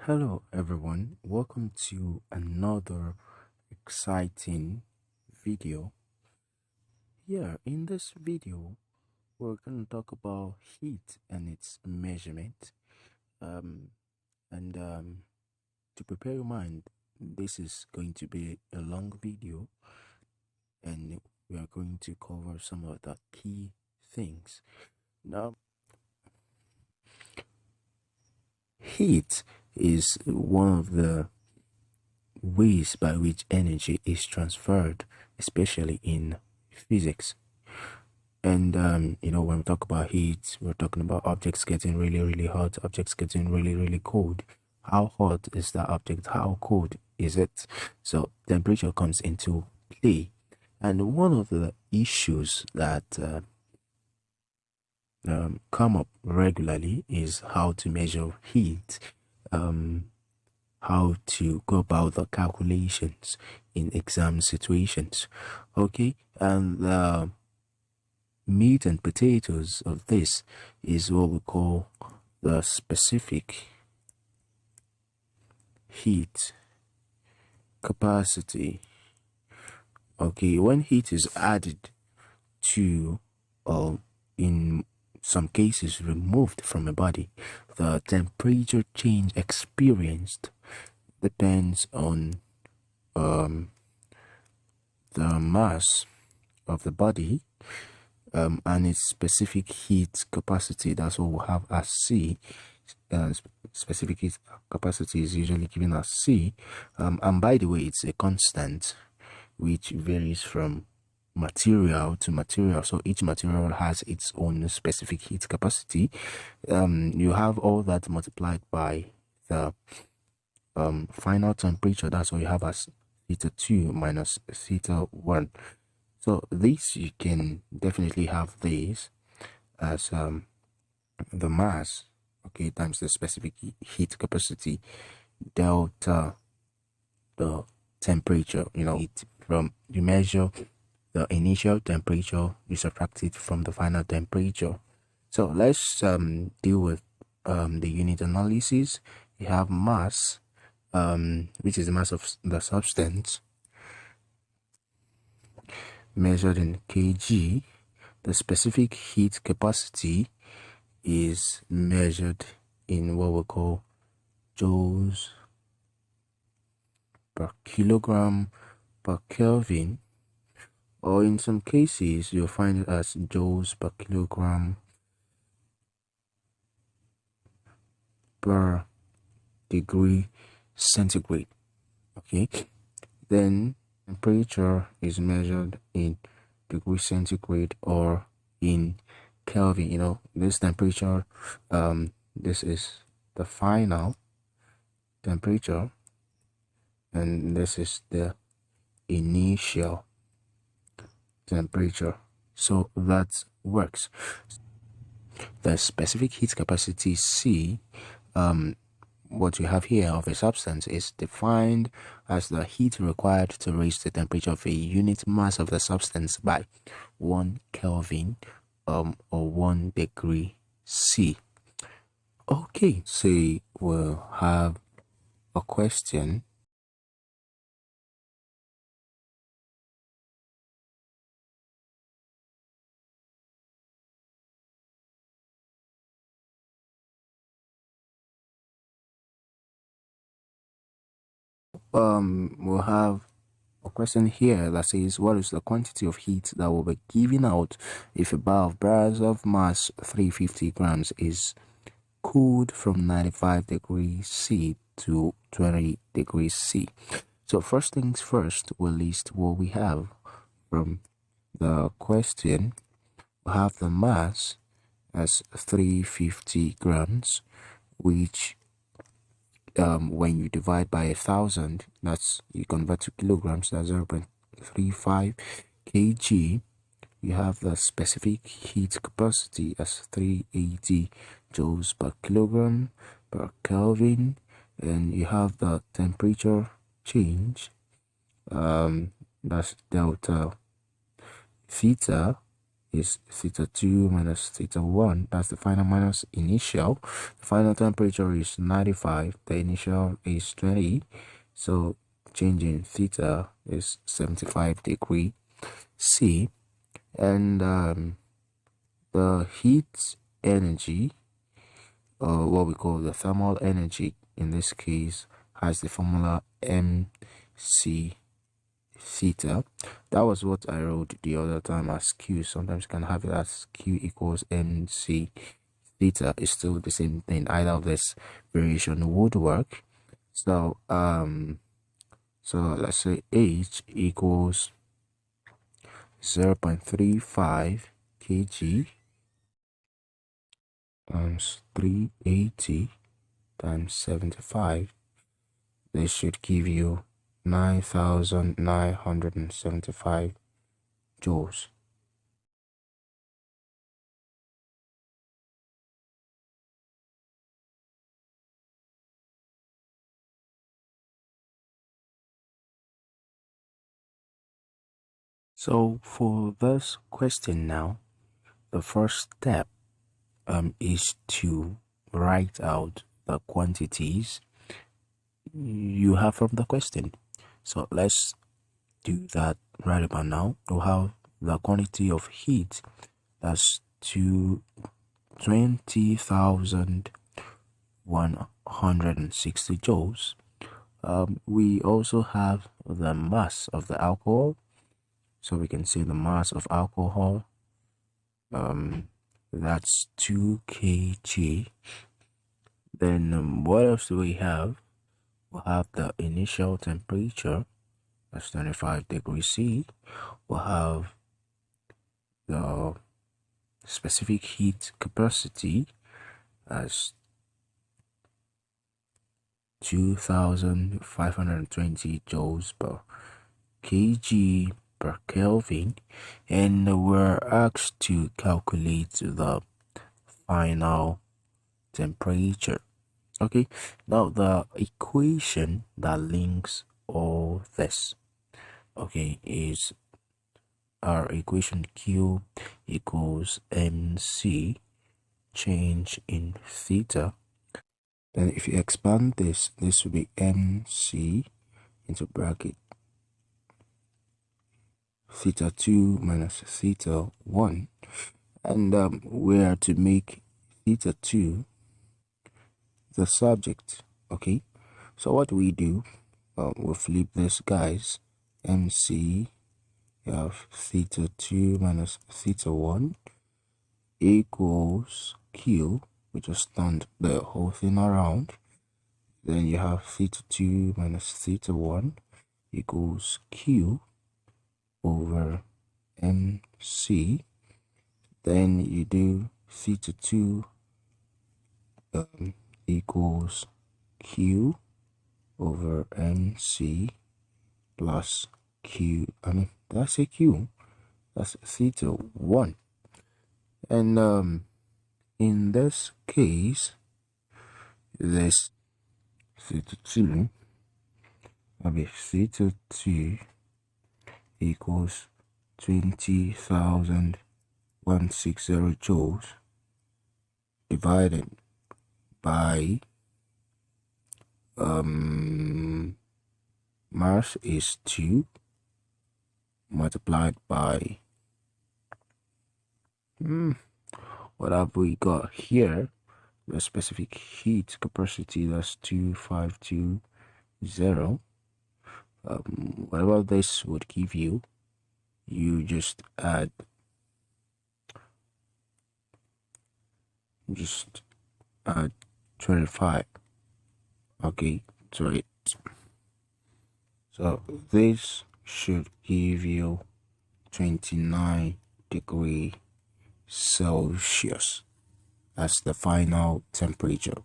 Hello everyone, welcome to another exciting video. Here in this video, we're going to talk about heat and its measurement. Um, and to prepare your mind, this is going to be a long video and we are going to cover some of the key things. Now, heat is one of the ways by which energy is transferred, especially in physics. And when we talk about heat, we're talking about objects getting really hot, objects getting really cold. How hot is that object? How cold is it? So temperature comes into play. And one of the issues that come up regularly is how to measure heat, how to go about the calculations in exam situations. Okay, and the meat and potatoes of this is what we call the specific heat capacity. Okay, when heat is added to, or in some cases removed from a body, the temperature change experienced depends on the mass of the body and its specific heat capacity. That's what we have as C. Specific heat capacity is usually given as C, and by the way, it's a constant which varies from material to material. So each material has its own specific heat capacity. You have all that multiplied by the final temperature. That's what you have as theta 2 minus theta 1. So this, you can definitely have this as the mass, okay, times the specific heat capacity delta the temperature. You measure the initial temperature, you subtract it from the final temperature. So let's deal with the unit analysis. You have mass, which is the mass of the substance, measured in kg. The specific heat capacity is measured in what we call joules per kilogram per Kelvin, or in some cases you'll find it as joules per kilogram per degree centigrade. Okay, then temperature is measured in degree centigrade or in Kelvin. This temperature, this is the final temperature and this is the initial temperature. So that works. The specific heat capacity C, what you have here of a substance, is defined as the heat required to raise the temperature of a unit mass of the substance by 1 Kelvin or 1 degree C. Okay, so we'll have a question. We'll have a question here that says, what is the quantity of heat that will be given out if a bar of brass of mass 350 grams is cooled from 95 degrees C to 20 degrees C? So first things first, we'll list what we have from the question. We have the mass as 350 grams, which when you divide by 1,000, that's, you convert to kilograms, that's 0.35 kg. You have the specific heat capacity as 380 joules per kilogram per Kelvin, and you have the temperature change, that's delta theta is theta 2 minus theta 1. That's the final minus initial. The final temperature is 95. The initial is 20. So changing theta is 75 degree C. And the heat energy, or what we call the thermal energy in this case, has the formula mc theta. That was what I wrote the other time as Q. Sometimes you can have it as Q equals mc theta. It's still the same thing. Either of this variation would work. So let's say H equals 0.35 kg times 380 times 75. This should give you 9,975 joules. So for this question now, the first step is to write out the quantities you have from the question. So let's do that right about now. We'll have the quantity of heat, that's 20,160 joules. We also have the mass of the alcohol, so we can say the mass of alcohol, that's 2 kg. Then what else do we have? We'll have the initial temperature, that's 25 degrees C. We'll have the specific heat capacity as 2,520 joules per kg per Kelvin, and we're asked to calculate the final temperature. Okay, now the equation that links all this, okay, is our equation Q equals mc change in theta. Then if you expand this will be mc into bracket theta 2 minus theta 1, and we are to make theta 2 the subject. Okay, so what we do, we'll flip this, guys. mc, you have theta 2 minus theta 1 equals q. We just turned the whole thing around. Then you have theta 2 minus theta 1 equals q over mc. Then you do theta 2 equals q over mc plus q. Did I say q? That's theta 1. And in this case, this theta 2 will be theta 2 equals 20,160 joules divided by mass is 2 multiplied by what have we got here? The specific heat capacity, that's 2520. Whatever this would give you, you just add 25, okay, to it. So this should give you 29 degrees Celsius as the final temperature.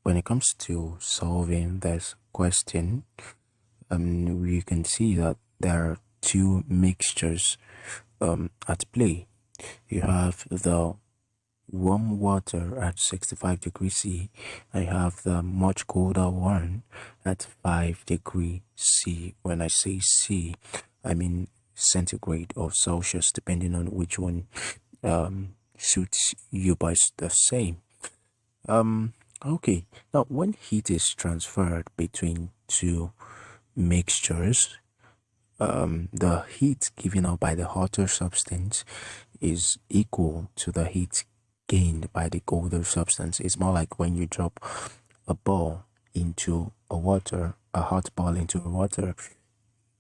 when it comes to solving this question, we can see that there are two mixtures at play. You have the warm water at 65 degrees C. I have the much colder one at 5 degrees C. When I say C, I mean centigrade or Celsius, depending on which one suits you boys the same. Okay, now when heat is transferred between two mixtures, the heat given out by the hotter substance is equal to the heat gained by the colder substance. It's more like when you drop a ball into a hot ball into water,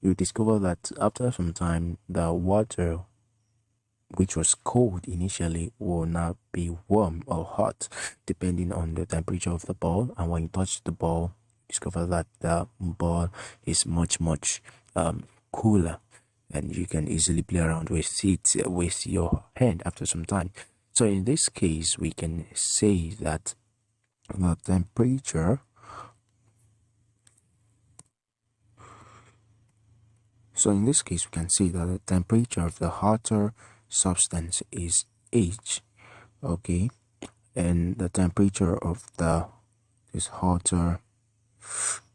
you discover that after some time, the water which was cold initially will now be warm or hot depending on the temperature of the ball. And when you touch the ball, you discover that the ball is much cooler, and you can easily play around with it with your hand after some time. So in this case, we can say that the temperature we can say that the temperature of the hotter substance is H, okay, and the temperature of this hotter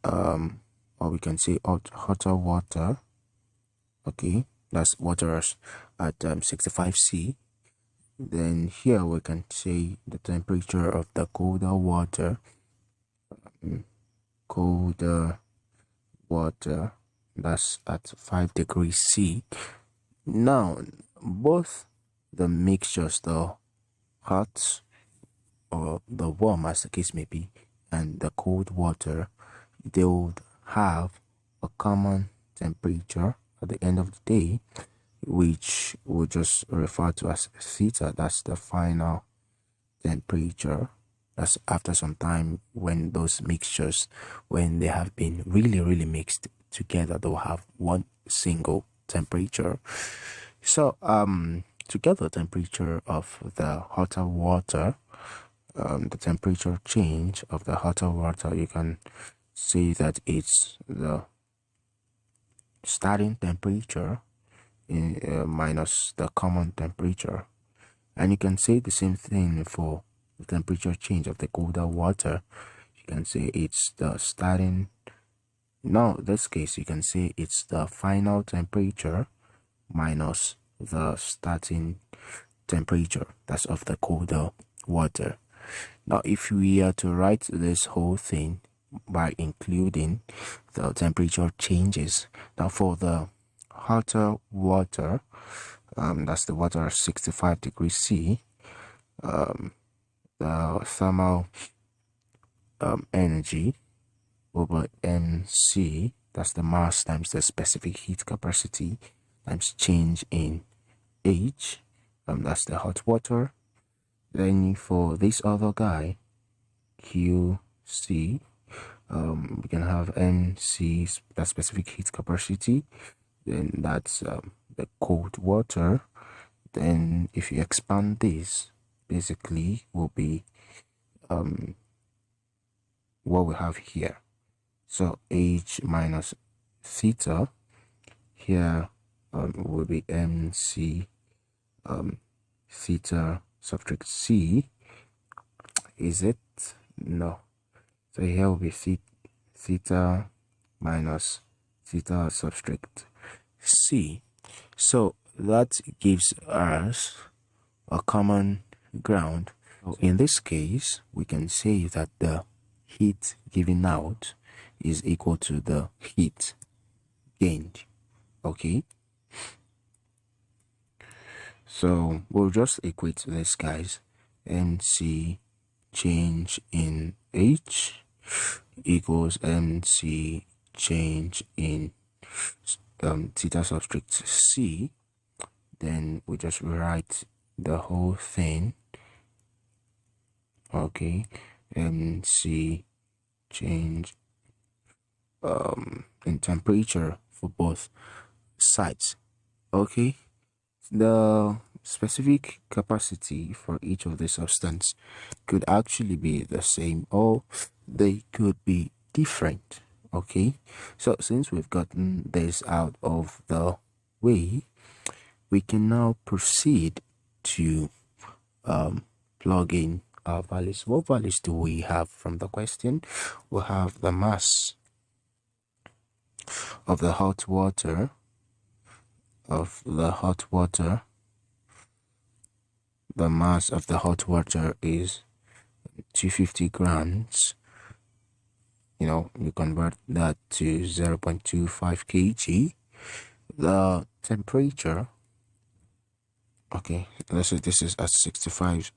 or we can say hotter water, okay, that's water at 65 C. Then here we can say the temperature of the colder water, that's at 5 degrees C. Now both the mixtures, the hot or the warm as the case may be, and the cold water, they would have a common temperature at the end of the day, which we'll just refer to as theta. That's the final temperature. That's after some time when those mixtures, when they have been really mixed together, they'll have one single temperature. So to get the temperature of the hotter water, the temperature change of the hotter water, you can say that it's the starting temperature minus the common temperature. And you can say the same thing for the temperature change of the colder water. You can say it's the starting. Now in this case, you can say it's the final temperature minus the starting temperature, that's of the colder water. Now if we are to write this whole thing by including the temperature changes, now for the hotter water, that's the water at 65 degrees C, the thermal energy over mc, that's the mass times the specific heat capacity times change in H, that's the hot water. Then for this other guy, QC, we can have mc, that specific heat capacity, then that's the cold water. Then if you expand this, basically will be what we have here. So H minus theta here will be mc theta subtract c. Is it? No. So here will be theta minus theta subtract c. So that gives us a common ground. So in this case, we can say that the heat given out is equal to the heat gained. Okay, so we'll just equate this, guys. mc change in H equals mc change in theta subtract c. Then we just write the whole thing. Okay, mc change in temperature for both sides. Okay, the specific capacity for each of the substance could actually be the same, or they could be different. Okay, so since we've gotten this out of the way, we can now proceed to plug in our values. What values do we have from the question? We have the mass of the hot water, the mass of the hot water is 250 grams. You convert that to 0.25 kg. The temperature, okay, let's say this is at 65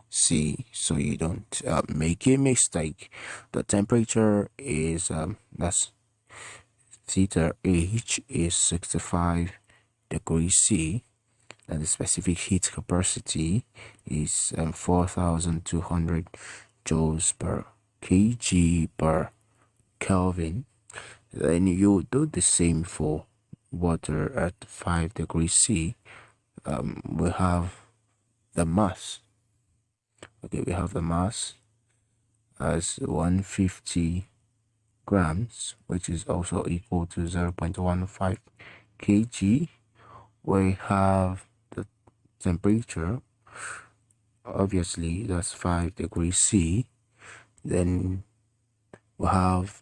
C, so you don't make a mistake. The temperature is that's theta H is 65 degrees C, and the specific heat capacity is 4,200 joules per kg per Kelvin. Then you do the same for water at 5 degrees C. We have the mass. Okay, we have the mass as 150 grams, which is also equal to 0.15 kg. We have the temperature, obviously that's 5 degrees C. Then we have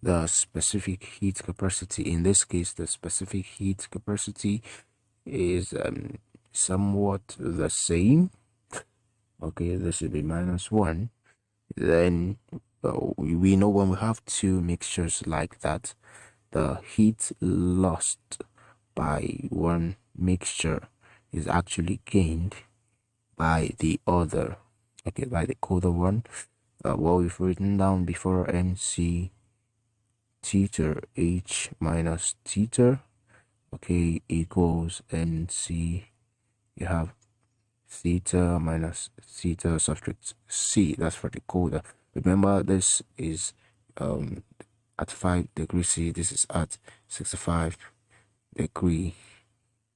the specific heat capacity. In this case, the specific heat capacity is somewhat the same. Okay, this should be -1. Then we know when we have two mixtures like that, the heat lost by one mixture is actually gained by the other. Okay, by the colder one. What we've written down before, MC theta H minus theta, okay, equals NC. You have theta minus theta subtract C, that's for the colder. Remember, this is at 5 degrees C, this is at 65 degrees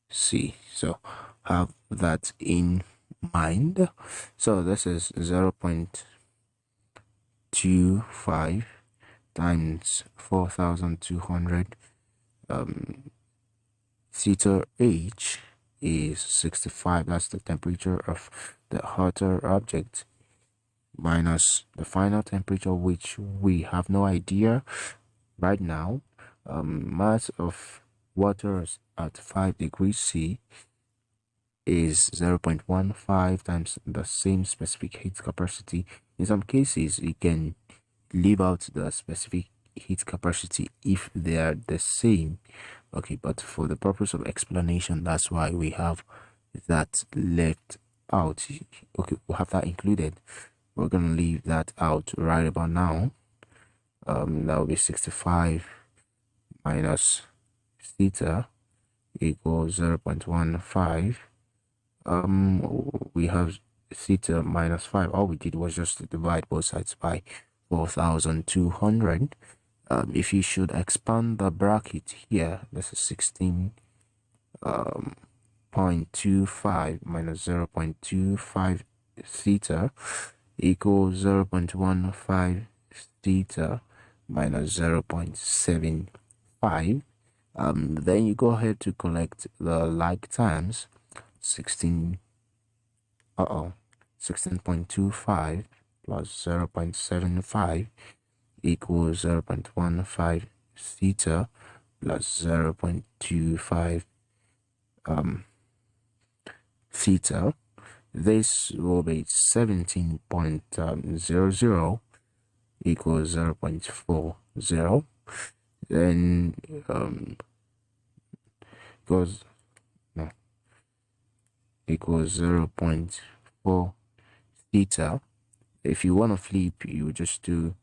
C, so have that in mind. So this is 0.25 times 4,200. Theta H is 65, that's the temperature of the hotter object, minus the final temperature, which we have no idea right now. Mass of water at 5 degrees C is 0.15 times the same specific heat capacity. In some cases, you can leave out the specific heat capacity if they are the same. Okay, but for the purpose of explanation, that's why we have that left out. Okay, we'll have that included. We're gonna leave that out right about now. That will be 65 minus theta equals 0.15. We have theta minus 5. All we did was just to divide both sides by 4,200. If you should expand the bracket here, this is 16.25 minus 0.25 theta equals 0.15 theta minus 0.75. Then you go ahead to collect the like terms. 16.25 plus 0.75 equals 0.15 theta plus 0.25 theta. This will be 17.00 equals 0.40. Then equals 0.4 theta. If you want to flip, you just do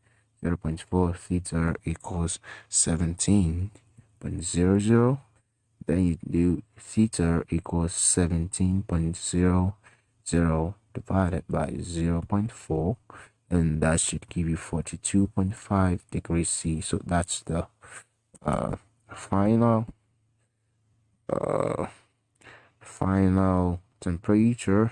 0.4 theta equals 17.00. Then you do theta equals 17.00 divided by 0.4, and that should give you 42.5 degrees C. So that's the final final temperature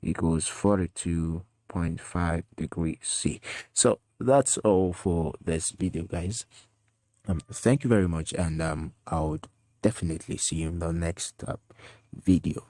equals 42.5 degrees C. So that's all for this video, guys. Thank you very much, and I would definitely see you in the next video.